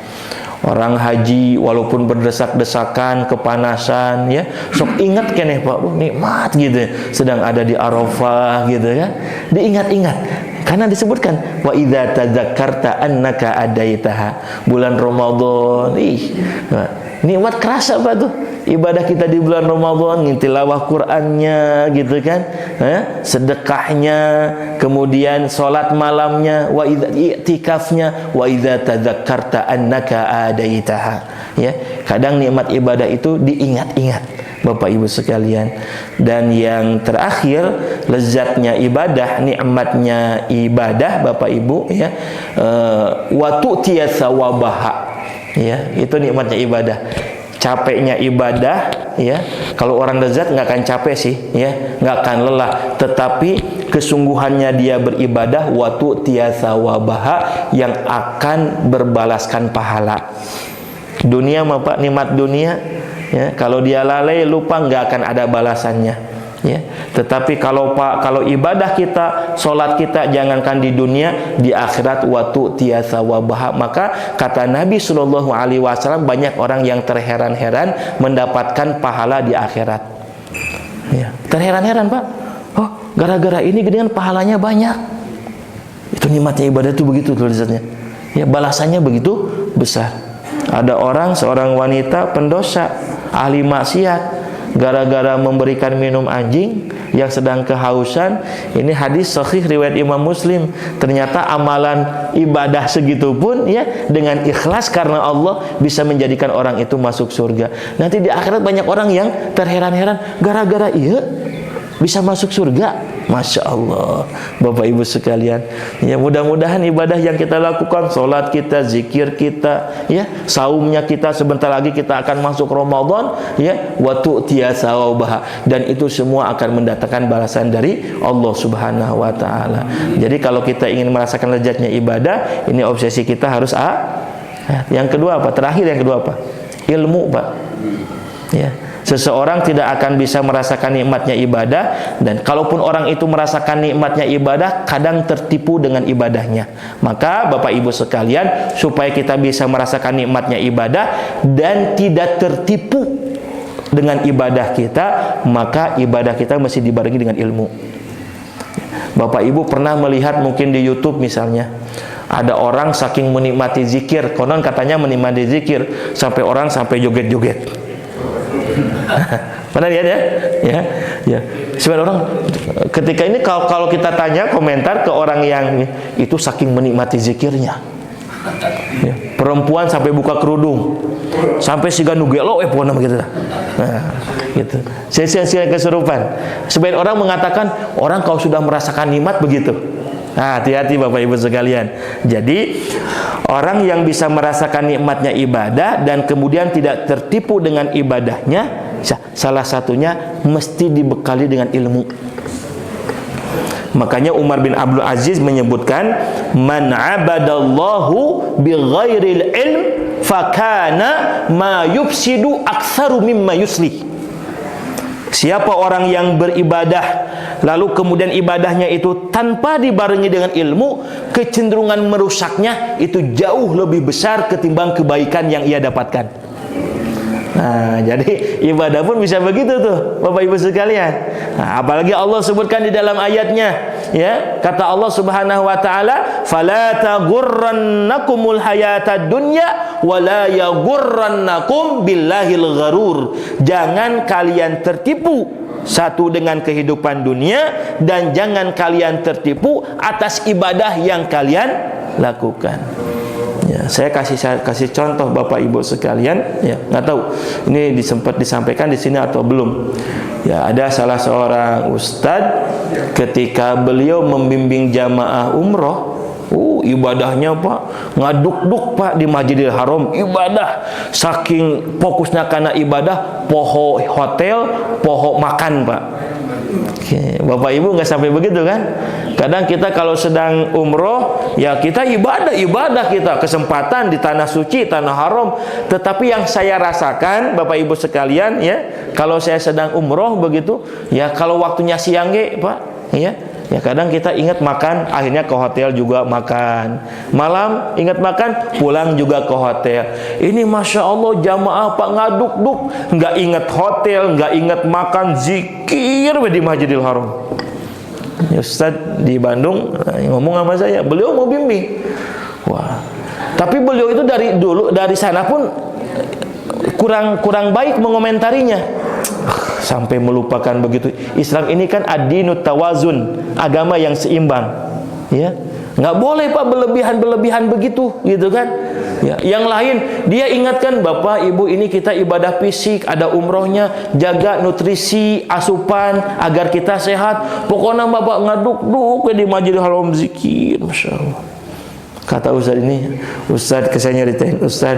[SPEAKER 1] Orang haji walaupun berdesak-desakan, kepanasan ya, sok ingat keneh Pak, nikmat gitu. Sedang ada di Arafah gitu ya. Diingat-ingat. Karena disebutkan wa idza tadzakkarta annaka adaitaha. Bulan Ramadan. Nikmat kerasa Pak tuh. Ibadah kita di bulan Ramadan, tilawah Qur'annya gitu kan, sedekahnya, kemudian sholat malamnya, wa idza i'tikafnya, wa idza tadzakkarta annaka adaitaha. Ya, kadang nikmat ibadah itu diingat-ingat Bapak Ibu sekalian. Dan yang terakhir, lezatnya ibadah, nikmatnya ibadah Bapak Ibu ya, wa tu'tiya tsawabaha. Ya, itu nikmatnya ibadah. Capeknya ibadah ya, kalau orang lezat nggak akan capek sih ya, nggak akan lelah, tetapi kesungguhannya dia beribadah watu tiasa wabaha, yang akan berbalaskan pahala. Dunia Pak, nikmat dunia ya, kalau dia lalai lupa nggak akan ada balasannya ya. Tetapi kalau ibadah kita, sholat kita, jangankan di dunia, di akhirat watu tiasa wabaha. Maka kata Nabi Shallallahu Alaihi Wasallam, banyak orang yang terheran-heran mendapatkan pahala di akhirat ya. Terheran-heran Pak, oh gara-gara ini gedean pahalanya banyak. Itu nikmatnya ibadah itu begitu tulisannya ya, balasannya begitu besar. Ada seorang wanita pendosa, ahli maksiat, gara-gara memberikan minum anjing yang sedang kehausan. Ini hadis sahih riwayat Imam Muslim. Ternyata amalan ibadah segitu pun ya, dengan ikhlas karena Allah, bisa menjadikan orang itu masuk surga. Nanti di akhirat banyak orang yang terheran-heran, gara-gara iya bisa masuk surga. Masya Allah Bapak Ibu sekalian ya, mudah-mudahan ibadah yang kita lakukan, sholat kita, zikir kita ya, saumnya kita, sebentar lagi kita akan masuk Ramadan ya, wa tu'tiya tsawabaha, dan itu semua akan mendatangkan balasan dari Allah Subhanahu wa taala. Jadi kalau kita ingin merasakan lezatnya ibadah, ini obsesi kita harus Yang kedua apa? Terakhir yang kedua apa? Ilmu Pak ya. Seseorang tidak akan bisa merasakan nikmatnya ibadah, dan kalaupun orang itu merasakan nikmatnya ibadah, kadang tertipu dengan ibadahnya. Maka Bapak Ibu sekalian, supaya kita bisa merasakan nikmatnya ibadah dan tidak tertipu dengan ibadah kita, maka ibadah kita mesti dibarengi dengan ilmu. Bapak Ibu pernah melihat mungkin di YouTube misalnya, ada orang saking menikmati zikir, konon katanya menikmati zikir sampai orang sampai joget-joget. Pernah lihat ya? Sebenarnya orang ketika ini kalau kita tanya komentar ke orang yang itu saking menikmati zikirnya, ya, perempuan sampai buka kerudung, sampai siga nugelo pokoknya begitu. Nah, gitu. Sia-sia kesurupan. Sebagian orang mengatakan orang kalau sudah merasakan nikmat begitu. Nah, hati-hati Bapak Ibu sekalian. Jadi orang yang bisa merasakan nikmatnya ibadah dan kemudian tidak tertipu dengan ibadahnya, salah satunya mesti dibekali dengan ilmu. Makanya Umar bin Abdul Aziz menyebutkan, man abadallahu bighairil ilm fakana ma yufsidu aktsaru mimma yuslih. Siapa orang yang beribadah lalu kemudian ibadahnya itu tanpa dibarengi dengan ilmu, kecenderungan merusaknya itu jauh lebih besar ketimbang kebaikan yang ia dapatkan. Nah, jadi ibadah pun bisa begitu tuh, Bapak Ibu sekalian. Nah, apalagi Allah sebutkan di dalam ayatnya, ya, kata Allah Subhanahu wa taala, "Fala taghurrannakumul hayatad dunya wa la yaghurrannakum billahil gharur." Jangan kalian tertipu satu dengan kehidupan dunia, dan jangan kalian tertipu atas ibadah yang kalian lakukan. Ya, saya kasih contoh Bapak Ibu sekalian, ya, nggak tahu ini sempat disampaikan di sini atau belum. Ya, ada salah seorang ustadz ketika beliau membimbing jamaah umroh, ibadahnya Pak, ngaduk-duk Pak di Masjidil Haram, ibadah saking fokusnya karena ibadah, poho hotel, poho makan Pak. Oke, Bapak Ibu nggak sampai begitu kan? Kadang kita kalau sedang umroh, ya kita ibadah kita, kesempatan di tanah suci, tanah haram. Tetapi yang saya rasakan, Bapak Ibu sekalian, ya, kalau saya sedang umroh begitu, ya kalau waktunya siang Pak, ya kadang kita ingat makan, akhirnya ke hotel juga makan. Malam ingat makan, pulang juga ke hotel. Ini Masya Allah jamaah Pak ngaduk-duk, nggak ingat hotel, nggak ingat makan, zikir di Masjidil Haram. Ustaz di Bandung ngomong sama saya, beliau mau bimbing. Wah, tapi beliau itu dari sana pun kurang baik mengomentarinya. Sampai melupakan begitu. Islam ini kan ad-dinut tawazun, agama yang seimbang. Ya, nggak boleh Pak berlebihan begitu, gitu kan? Ya, yang lain dia ingatkan, Bapak Ibu ini kita ibadah fisik, ada umrohnya, jaga nutrisi, asupan agar kita sehat. Pokoknya Bapak ngaduk-duk di Masjidil Haram zikir, Masya Allah. Kata Ustaz ini, Ustaz saya nyeritain, Ustaz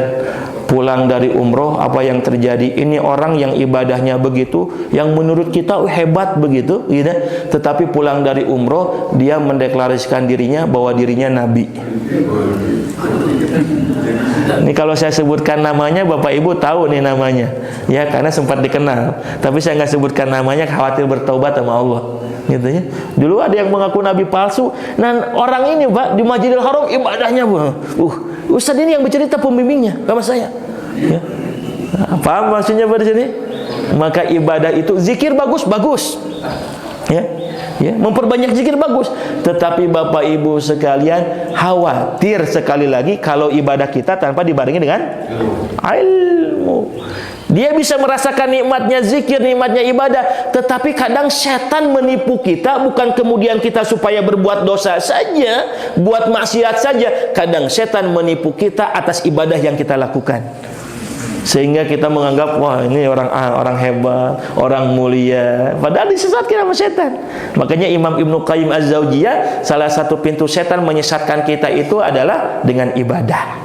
[SPEAKER 1] pulang dari umroh, apa yang terjadi? Ini orang yang ibadahnya begitu, yang menurut kita hebat begitu, gitu. Tetapi pulang dari umroh, dia mendeklarasikan dirinya bahwa dirinya nabi. Ini kalau saya sebutkan namanya, Bapak Ibu tahu nih namanya, ya, karena sempat dikenal. Tapi saya nggak sebutkan namanya, khawatir bertaubat sama Allah, gitu ya. Dulu ada yang mengaku nabi palsu. Nah, orang ini Pak di Masjidil Haram ibadahnya, Ustaz ini yang bercerita pembimbingnya sama saya. Ya. Paham maksudnya pada sini? Maka ibadah itu zikir bagus, ya, memperbanyak zikir bagus. Tetapi Bapak Ibu sekalian, khawatir sekali lagi kalau ibadah kita tanpa dibarengi dengan ilmu. Dia bisa merasakan nikmatnya zikir, nikmatnya ibadah, tetapi kadang setan menipu kita, bukan kemudian kita supaya berbuat dosa saja, buat maksiat saja. Kadang setan menipu kita atas ibadah yang kita lakukan, sehingga kita menganggap, wah ini orang hebat, orang mulia, padahal disesatkan sama setan. Makanya Imam Ibnu Qayyim Az-Zaujiyah, salah satu pintu setan menyesatkan kita itu adalah dengan ibadah.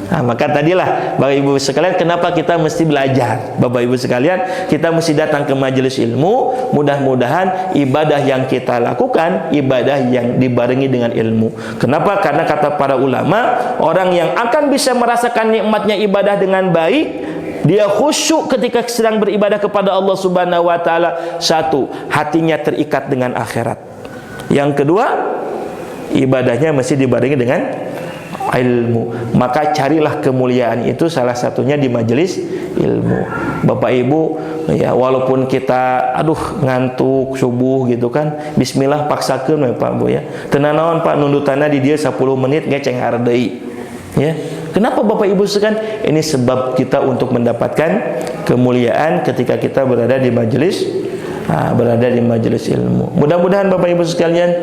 [SPEAKER 1] Nah, maka tadilah Bapak Ibu sekalian, kenapa kita mesti belajar? Bapak Ibu sekalian, kita mesti datang ke majelis ilmu. Mudah-mudahan ibadah yang kita lakukan, ibadah yang dibarengi dengan ilmu. Kenapa? Karena kata para ulama, orang yang akan bisa merasakan nikmatnya ibadah dengan baik, dia khusyuk ketika sedang beribadah kepada Allah Subhanahu wa taala. Satu, hatinya terikat dengan akhirat. Yang kedua, ibadahnya mesti dibarengi dengan ilmu. Maka carilah kemuliaan itu salah satunya di majelis ilmu. Bapak Ibu, ya, walaupun kita ngantuk subuh gitu kan, bismillah paksakeun we Pak Bu ya. Tenanawan Pak nundutana di dia 10 menit ngeceng hardeui. Ya. Kenapa Bapak Ibu sekalian? Ini sebab kita untuk mendapatkan kemuliaan ketika kita berada di majelis ilmu. Mudah-mudahan Bapak Ibu sekalian,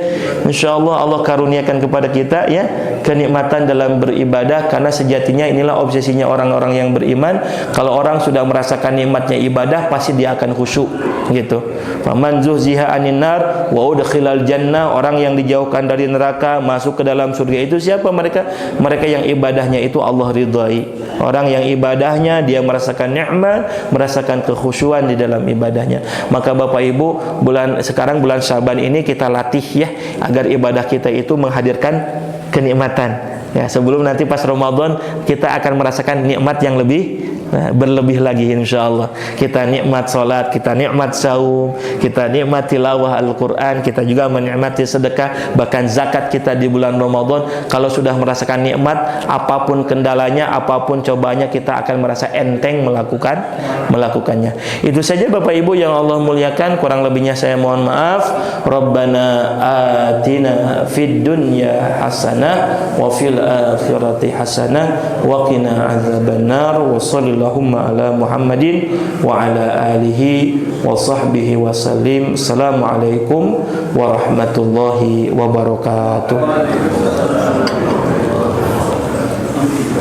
[SPEAKER 1] insyaallah Allah karuniakan kepada kita, ya, kenikmatan dalam beribadah, karena sejatinya inilah obsesinya orang-orang yang beriman. Kalau orang sudah merasakan nikmatnya ibadah, pasti dia akan khusyuk, gitu. Faman zuhziha 'anil nar wa udkhilal jannah, orang yang dijauhkan dari neraka masuk ke dalam surga itu siapa mereka? Mereka yang ibadahnya itu Allah ridhai. Orang yang ibadahnya dia merasakan nikmat, merasakan kekhusyuan di dalam ibadahnya. Maka Bapak Bapak Ibu, sekarang bulan Syaban ini kita latih ya, agar ibadah kita itu menghadirkan kenikmatan. Ya, sebelum nanti pas Ramadan kita akan merasakan nikmat yang lebih berlebih lagi insyaallah. Kita nikmat salat, kita nikmat saum, kita nikmat tilawah Al-Qur'an, kita juga menikmati sedekah, bahkan zakat kita di bulan Ramadan. Kalau sudah merasakan nikmat, apapun kendalanya, apapun cobanya, kita akan merasa enteng melakukannya. Itu saja Bapak Ibu yang Allah muliakan, kurang lebihnya saya mohon maaf. Rabbana atina fid dunya hasanah wa fil akhirati hasanah wa qina adzabannar wa sallallahu ala Muhammadin wa ala alihi wa sahbihi wa sallim. Assalamualaikum warahmatullahi wabarakatuh.